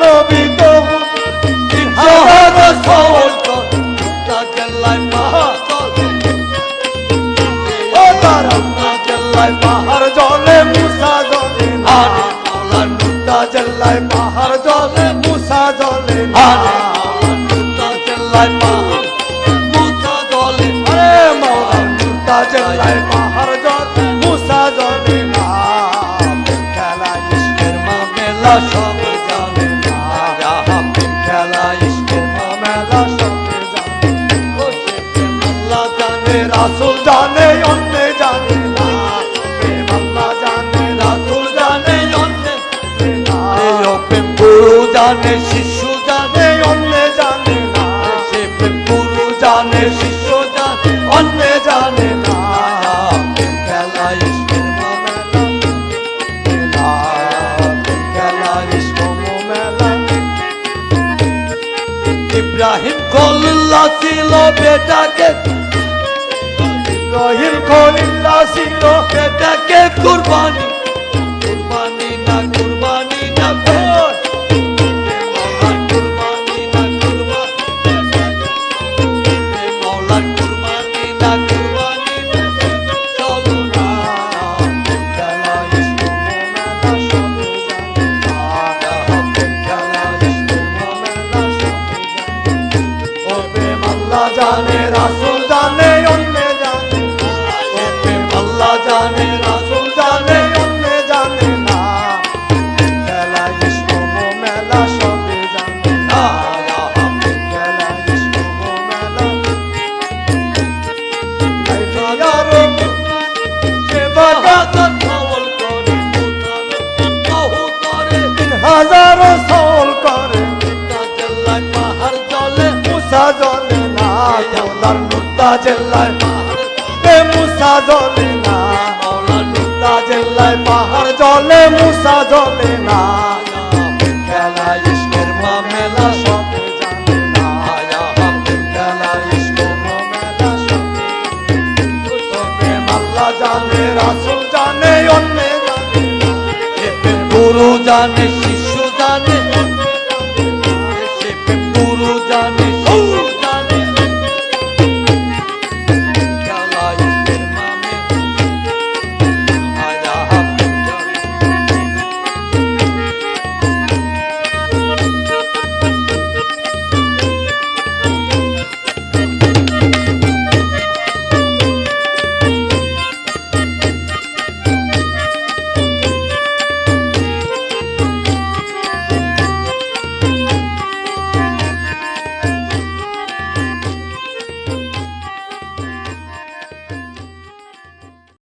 নবী তো হাজার সওয়াল কর মুক্তা জেলায় পাহাড় চলে ও তারা মুক্তা জেলায় পাহাড় জলে মুসা জলে না আরে মাওলার মুক্তা জেলায় পাহাড় জলে মুসা জলে না আরে মাওলার মুক্তা জেলায় পাহাড় মুসা জলে আরে মাওলা মুক্তা জেলায় পাহাড় জলে মুসা জলে না খেলা ইশকের মামেলা সব জানে না খেলা ইশকের মামেলা সব জানে বসে আল্লাহ জানে রাসূল জানে অন্য জানে না প্রেম আল্লাহ জানে রাসূল জানে অন্য জানে না এই প্রেম গুরু জানে শিশু জানে অন্য জানে না সে প্রেম গুরু জানে শিশু জানে অন্য জানে না খেলা ইশকের মামেলা খেলা ইশক মেলা ইব্রাহিম খলিল্লাহ ছিল বেটাকে রহিম খলিল্লাহ ছিল বেটাকে কুরবানি কুরবানি না কুরবানি না কুরবানি না কুরবানি মৌলা কুরবানি না কুরবানি না চলো না খেলা ইশক মেলা সব জানে খেলা ইশক মেলা সব জানে ও প্রেম আল্লাহ জানে রাসূল জানে অন্য জানে ও প্রেম আল্লাহ জানে রাসূল জানে অন্য জানে না খেলা ইশক মেলা সব জানে না খেলা ইশক মেলা লাইফিয়ারো সে বাগাত সওয়াল করে বহু করে হাজারো সওয়াল করে মুক্তা জেলায় পাহাড় চলে মুসা জলে না আল্লাহর মুক্তা জেলায় পাহাড় এ মুসা জলে না মৌলা মুক্তা জেলায় পাহাড় জলে মুসা জলে না খেলা ইশকের মামেলা সব জানে না খেলা ইশকের মামেলা সব প্রেম আল্লাহ জানে রাসূল জানে অন্য জানে না গুরু জানে শিশু জানে